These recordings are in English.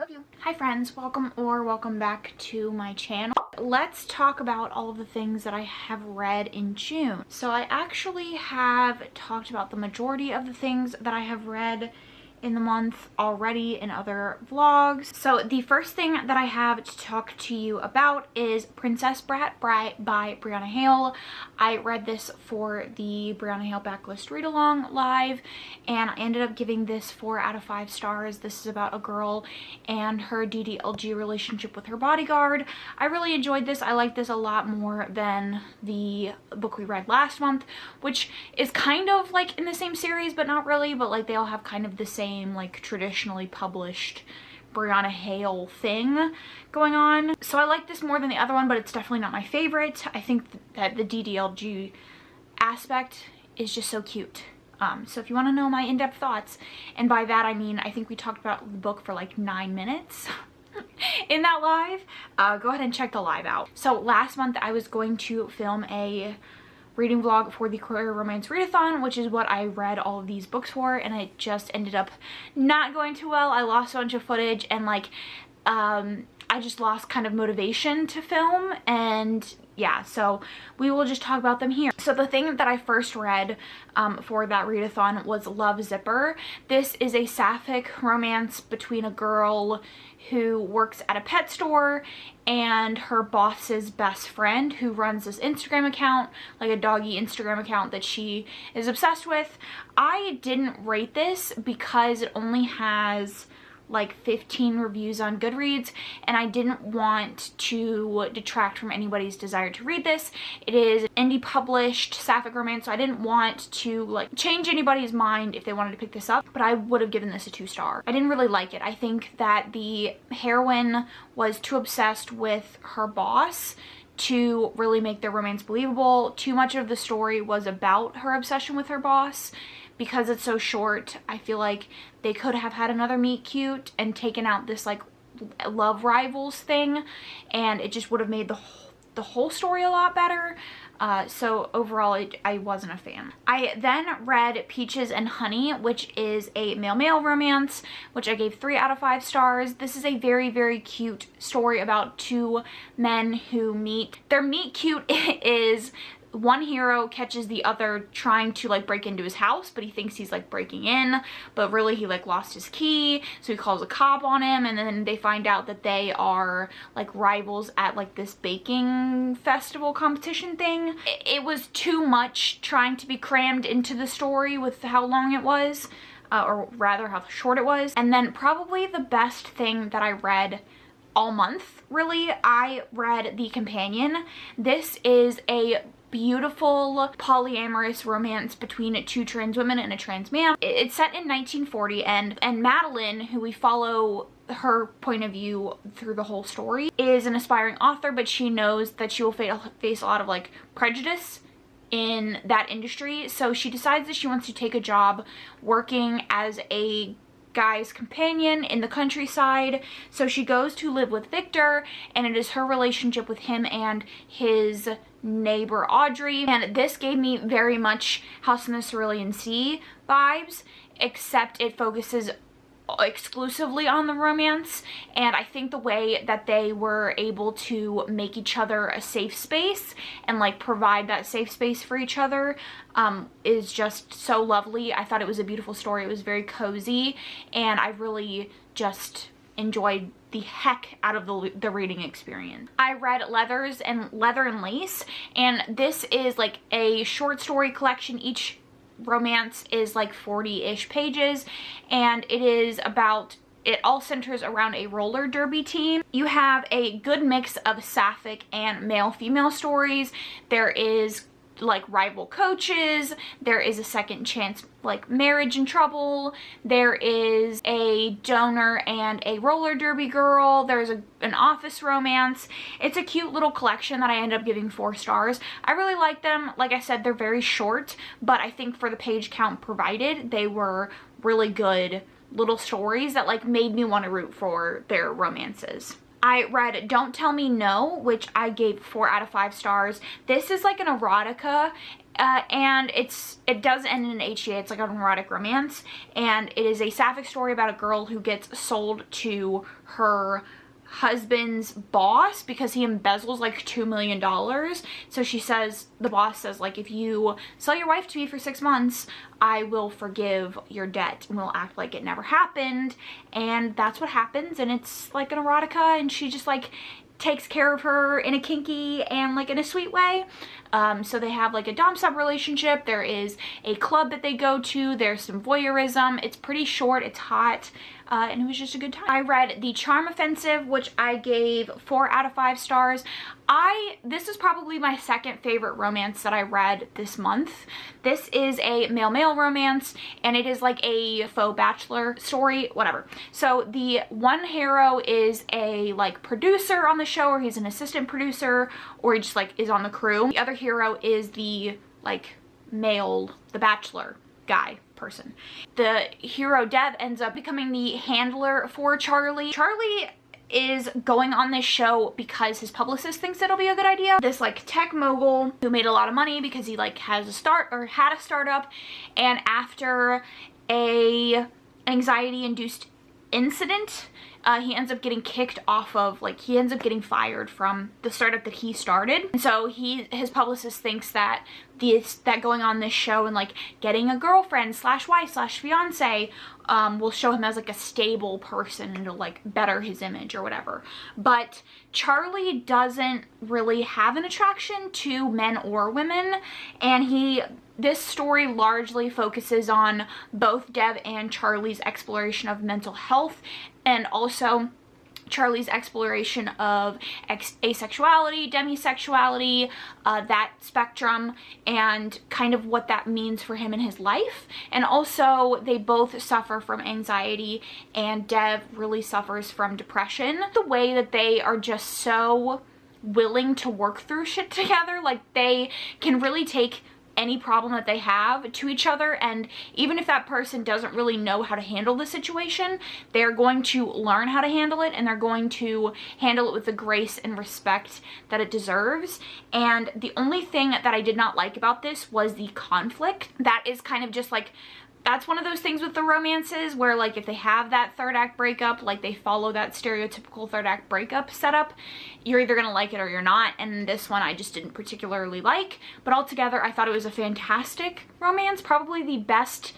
love you. Hi friends, welcome back to my channel. Let's talk about all of the things that I have read in June. So I actually have talked about the majority of the things that I have read in the month already in other vlogs. So the first thing that I have to talk to you about is Princess Brat by Brianna Hale. I read this for the Brianna Hale Backlist Read Along live, and I ended up giving this 4 out of 5 stars. This is about a girl and her DDLG relationship with her bodyguard. I really enjoyed this. I like this a lot more than the book we read last month, which is kind of like in the same series, but not really, but like they all have kind of the same like traditionally published Brianna Hale thing going on. So I like this more than the other one, but it's definitely not my favorite. I think that the DDLG aspect is just so cute. So if you want to know my in-depth thoughts, and by that I mean I think we talked about the book for like 9 minutes in that live, go ahead and check the live out. So last month I was going to film a reading vlog for the Queer Romance Readathon, which is what I read all of these books for, and it just ended up not going too well. I lost a bunch of footage, and like I just lost kind of motivation to film, and yeah, so we will just talk about them here. So the thing that I first read for that readathon was Love Zipper. This is a sapphic romance between a girl who works at a pet store and her boss's best friend, who runs this Instagram account, like a doggy Instagram account that she is obsessed with. I didn't rate this because it only has like 15 reviews on Goodreads, and I didn't want to detract from anybody's desire to read this. It is indie published sapphic romance, so I didn't want to like change anybody's mind if they wanted to pick this up, but I would have given this a 2-star. I didn't really like it. I think that the heroine was too obsessed with her boss to really make their romance believable. Too much of the story was about her obsession with her boss. Because it's so short, I feel like they could have had another meet cute and taken out this like love rivals thing, and it just would have made the whole story a lot better. So overall, I wasn't a fan. I then read Peaches and Honey, which is a male-male romance, which I gave 3 out of 5 stars. This is a very, very cute story about 2 men who meet. Their meet cute is one hero catches the other trying to like break into his house, but he thinks he's like breaking in, but really he like lost his key, so he calls a cop on him, and then they find out that they are like rivals at like this baking festival competition thing. It was too much trying to be crammed into the story with how long it was, or rather how short it was. And then probably the best thing that I read all month, really, I read The Companion. This is a beautiful polyamorous romance between 2 trans women and a trans man. It's set in 1940, and Madeline, who we follow her point of view through the whole story, is an aspiring author, but she knows that she will face a lot of like prejudice in that industry, so she decides that she wants to take a job working as a guy's companion in the countryside. So she goes to live with Victor, and it is her relationship with him and his neighbor Audrey, and this gave me very much House in the Cerulean Sea vibes, except it focuses exclusively on the romance, and I think the way that they were able to make each other a safe space and like provide that safe space for each other is just so lovely. I thought it was a beautiful story. It was very cozy, and I really just enjoyed the heck out of the reading experience. I read Leather and Lace, and this is like a short story collection. Each romance is like 40-ish pages, and it all centers around a roller derby team. You have a good mix of sapphic and male-female stories. There is like rival coaches, there is a second chance like marriage in trouble, there is a donor and a roller derby girl, there's an office romance. It's a cute little collection that I ended up giving 4 stars. I really like them. Like I said, they're very short, but I think for the page count provided, they were really good little stories that like made me want to root for their romances. I read Don't Tell Me No, which I gave 4 out of 5 stars. This is like an erotica, and it does end in an HEA. It's like an erotic romance, and it is a sapphic story about a girl who gets sold to her husband's boss because he embezzles like $2 million. So she says, the boss says, like, if you sell your wife to me for 6 months, I will forgive your debt and we'll act like it never happened. And that's what happens, and it's like an erotica, and she just like takes care of her in a kinky and like in a sweet way. So they have like a dom-sub relationship. There is a club that they go to. There's some voyeurism. It's pretty short. It's hot. And it was just a good time. I read The Charm Offensive, which I gave 4 out of 5 stars. This is probably my second favorite romance that I read this month. This is a male-male romance, and it is like a faux bachelor story, whatever. So the one hero is a like producer on the show, or he's an assistant producer, or he just like is on the crew. The other hero is the like male, the bachelor guy person. The hero Dev ends up becoming the handler for Charlie. Charlie is going on this show because his publicist thinks it'll be a good idea. This like tech mogul who made a lot of money because he like had a startup, and after a anxiety-induced incident, he ends up getting kicked off of, like, he ends up getting fired from the startup that he started. And so his publicist thinks that going on this show and like getting a girlfriend slash wife slash fiance will show him as like a stable person, and it'll like better his image or whatever. But Charlie doesn't really have an attraction to men or women, and this story largely focuses on both Dev and Charlie's exploration of mental health, and also Charlie's exploration of asexuality, demisexuality, that spectrum, and kind of what that means for him in his life. And also, they both suffer from anxiety, and Dev really suffers from depression. The way that they are just so willing to work through shit together, like they can really take any problem that they have to each other, and even if that person doesn't really know how to handle the situation, they're going to learn how to handle it, and they're going to handle it with the grace and respect that it deserves. And the only thing that I did not like about this was the conflict. That is kind of just like, that's one of those things with the romances where like if they have that third act breakup, like they follow that stereotypical third act breakup setup, you're either gonna like it or you're not. And this one I just didn't particularly like, but altogether I thought it was a fantastic romance, probably the best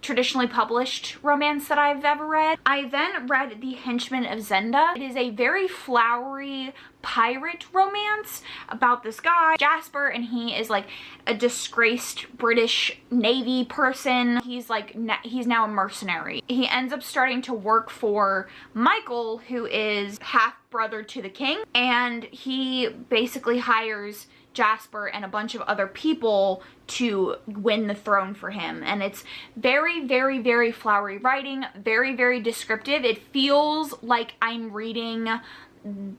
traditionally published romance that I've ever read. I then read The Henchman of Zenda. It is a very flowery pirate romance about this guy, Jasper, and he is like a disgraced British Navy person. He's now a mercenary. He ends up starting to work for Michael, who is half brother to the king, and he basically hires Jasper and a bunch of other people to win the throne for him. And it's very, very, very flowery writing, very, very descriptive. It feels like I'm reading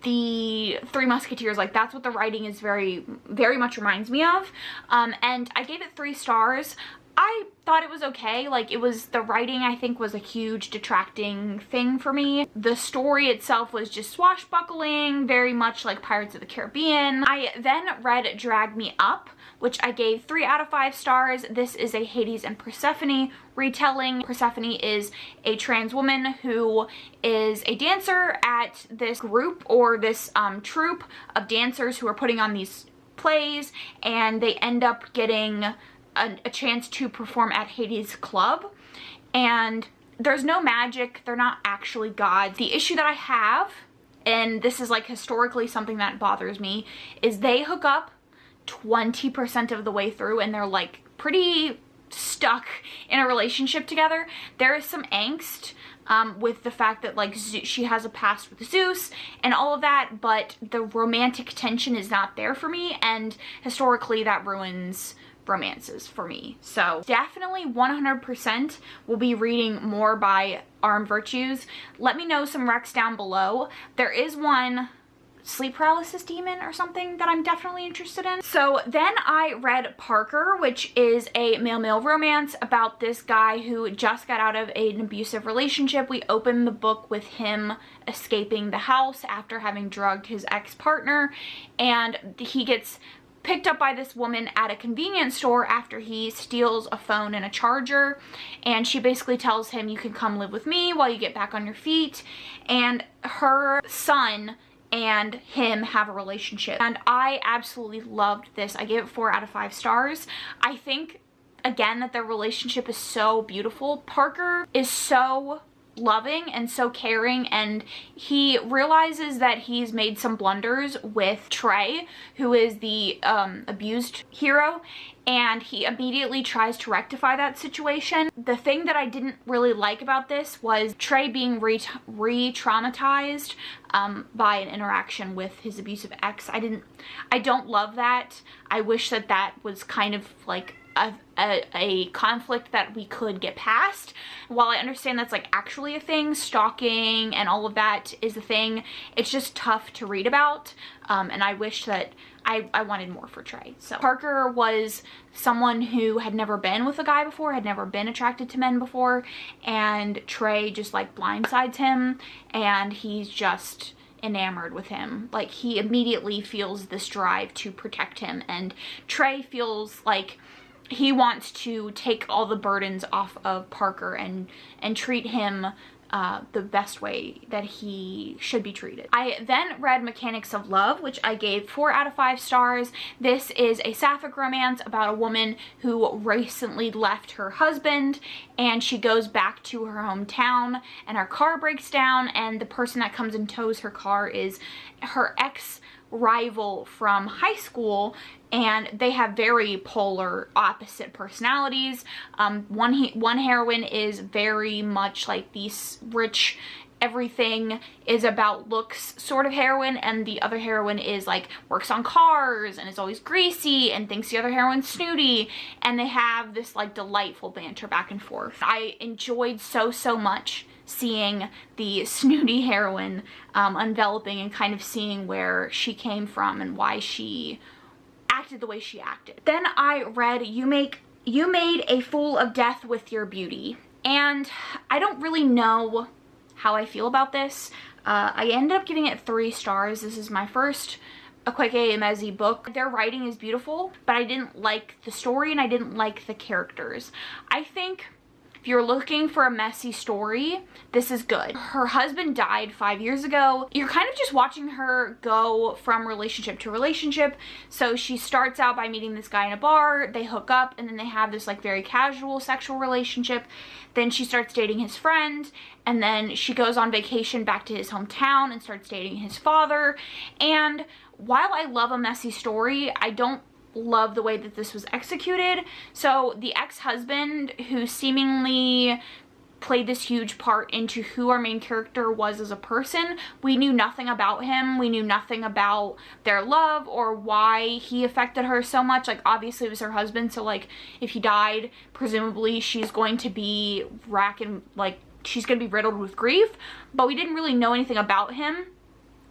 the Three Musketeers. Like, that's what the writing is very, very much reminds me of. And I gave it 3 stars. I thought it was okay. Like, the writing I think was a huge detracting thing for me. The story itself was just swashbuckling, very much like Pirates of the Caribbean. I then read Drag Me Up, which I gave 3 out of 5 stars. This is a Hades and Persephone retelling. Persephone is a trans woman who is a dancer at this group, or this troupe of dancers who are putting on these plays, and they end up getting a chance to perform at Hades' club, and there's no magic. They're not actually gods. The issue that I have, and this is like historically something that bothers me, is they hook up 20% of the way through, and they're like pretty stuck in a relationship together. There is some angst with the fact that like she has a past with Zeus and all of that, but the romantic tension is not there for me, and historically that ruins romances for me. So definitely 100% will be reading more by Armed Virtues. Let me know some recs down below. There is one sleep paralysis demon or something that I'm definitely interested in. So then I read Parker, which is a male-male romance about this guy who just got out of an abusive relationship. We open the book with him escaping the house after having drugged his ex-partner, and he gets picked up by this woman at a convenience store after he steals a phone and a charger, and she basically tells him, you can come live with me while you get back on your feet. And her son and him have a relationship, and I absolutely loved this. I gave it 4 out of 5 stars. I think, again, that their relationship is so beautiful. Parker is so loving and so caring, and he realizes that he's made some blunders with Trey, who is the abused hero, and he immediately tries to rectify that situation. The thing that I didn't really like about this was Trey being re-traumatized by an interaction with his abusive ex. I don't love that. I wish that that was kind of like a conflict that we could get past. While I understand that's like actually a thing, stalking and all of that is a thing, it's just tough to read about, and I wish that I wanted more for Trey. So Parker was someone who had never been with a guy before, had never been attracted to men before, and Trey just like blindsides him, and he's just enamored with him. Like, he immediately feels this drive to protect him, and Trey feels like he wants to take all the burdens off of Parker and treat him the best way that he should be treated. I then read Mechanics of Love, which I gave 4 out of 5 stars. This is a sapphic romance about a woman who recently left her husband, and she goes back to her hometown, and her car breaks down, and the person that comes and tows her car is her ex-rival from high school, and they have very polar opposite personalities. One heroine is very much like these rich, everything is about looks sort of heroine, and the other heroine is like works on cars and is always greasy and thinks the other heroine's snooty, and they have this like delightful banter back and forth. I enjoyed so much seeing the snooty heroine enveloping and kind of seeing where she came from and why she acted the way she acted. Then I read You Made a Fool of Death with Your Beauty, and I don't really know how I feel about this. I ended up giving it 3 stars. This is my first Akwaeke Emezi book. Their writing is beautiful, but I didn't like the story and I didn't like the characters. I think if you're looking for a messy story, this is good. Her husband died 5 years ago. You're kind of just watching her go from relationship to relationship. So she starts out by meeting this guy in a bar, they hook up, and then they have this like very casual sexual relationship. Then she starts dating his friend, and then she goes on vacation back to his hometown and starts dating his father. And while I love a messy story, I don't love the way that this was executed. So the ex-husband, who seemingly played this huge part into who our main character was as a person, we knew nothing about him. We knew nothing about their love or why he affected her so much. Like, obviously it was her husband, so like if he died, presumably she's going to be she's gonna be riddled with grief, but we didn't really know anything about him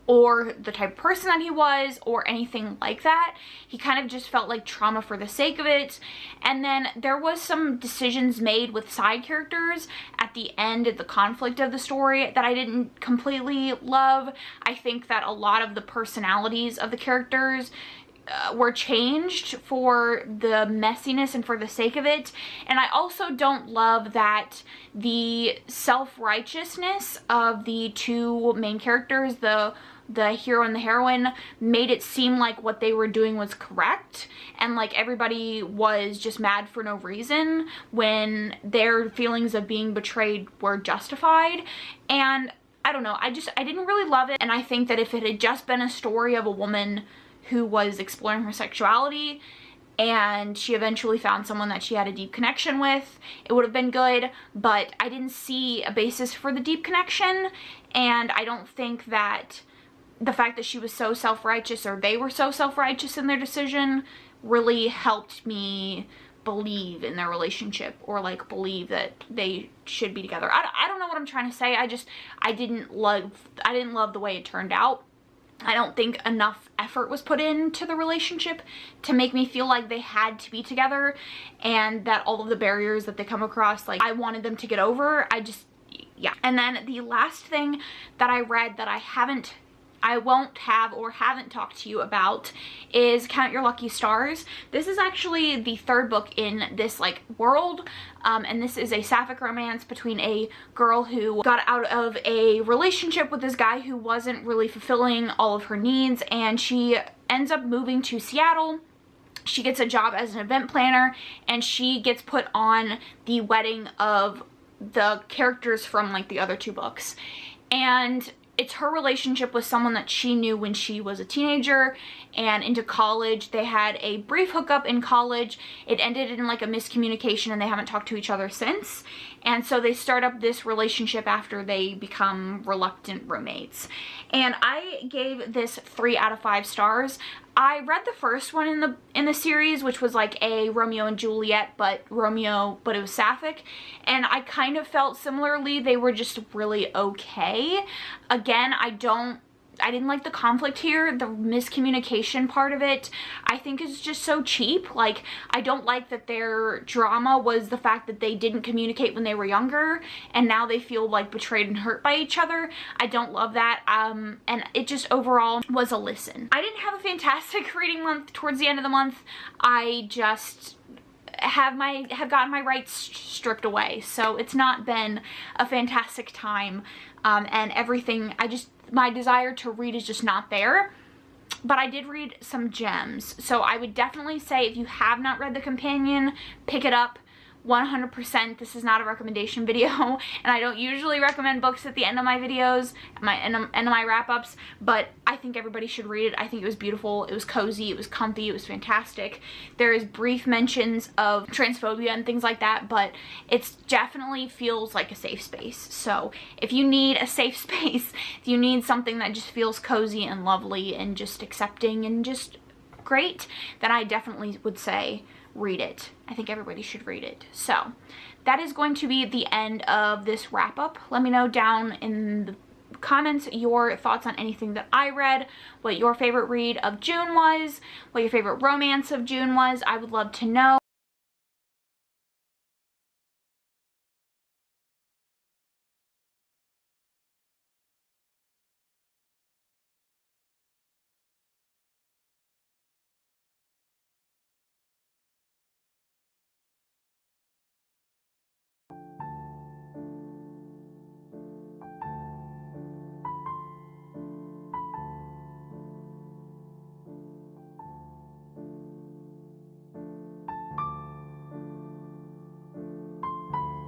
or the type of person that he was or anything like that. He kind of just felt like trauma for the sake of it. And then there was some decisions made with side characters at the end of the conflict of the story that I didn't completely love. I think that a lot of the personalities of the characters were changed for the messiness and for the sake of it. And I also don't love that the self-righteousness of the two main characters, the hero and the heroine, made it seem like what they were doing was correct and like everybody was just mad for no reason when their feelings of being betrayed were justified. And I don't know, I didn't really love it. And I think that if it had just been a story of a woman who was exploring her sexuality and she eventually found someone that she had a deep connection with, it would have been good. But I didn't see a basis for the deep connection, and I don't think that the fact that she was so self-righteous, or they were so self-righteous in their decision, really helped me believe in their relationship or like believe that they should be together. I don't know what I'm trying to say. I didn't love the way it turned out. I don't think enough effort was put into the relationship to make me feel like they had to be together, and that all of the barriers that they come across, like, I wanted them to get over. Yeah. And then the last thing that I read that I won't have or haven't talked to you about is Count Your Lucky Stars. This is actually the third book in this like world, and this is a sapphic romance between a girl who got out of a relationship with this guy who wasn't really fulfilling all of her needs, and she ends up moving to Seattle. She gets a job as an event planner, and she gets put on the wedding of the characters from like the other two books. And it's her relationship with someone that she knew when she was a teenager and into college. They had a brief hookup in college. It ended in like a miscommunication, and they haven't talked to each other since. And so they start up this relationship after they become reluctant roommates. And I gave this 3 out of 5 stars. I read the first one in the series, which was like a Romeo and Juliet, but it was sapphic, and I kind of felt similarly. They were just really okay. Again, I didn't like the conflict here. The miscommunication part of it, I think, is just so cheap. Like, I don't like that their drama was the fact that they didn't communicate when they were younger, and now they feel like betrayed and hurt by each other. I don't love that, and it just overall was a listen. I didn't have a fantastic reading month towards the end of the month. I just have gotten my rights stripped away, so it's not been a fantastic time, and everything, my desire to read is just not there. But I did read some gems, so I would definitely say if you have not read The Companion, pick it up. 100%. This is not a recommendation video, and I don't usually recommend books at the end of my videos, end of my wrap-ups, but I think everybody should read it. I think it was beautiful, it was cozy, it was comfy, it was fantastic. There is brief mentions of transphobia and things like that, but it definitely feels like a safe space. So if you need a safe space, if you need something that just feels cozy and lovely and just accepting and just great, then I definitely would say read it. I think everybody should read it. So that is going to be the end of this wrap up. Let me know down in the comments your thoughts on anything that I read, what your favorite read of June was, what your favorite romance of June was. I would love to know.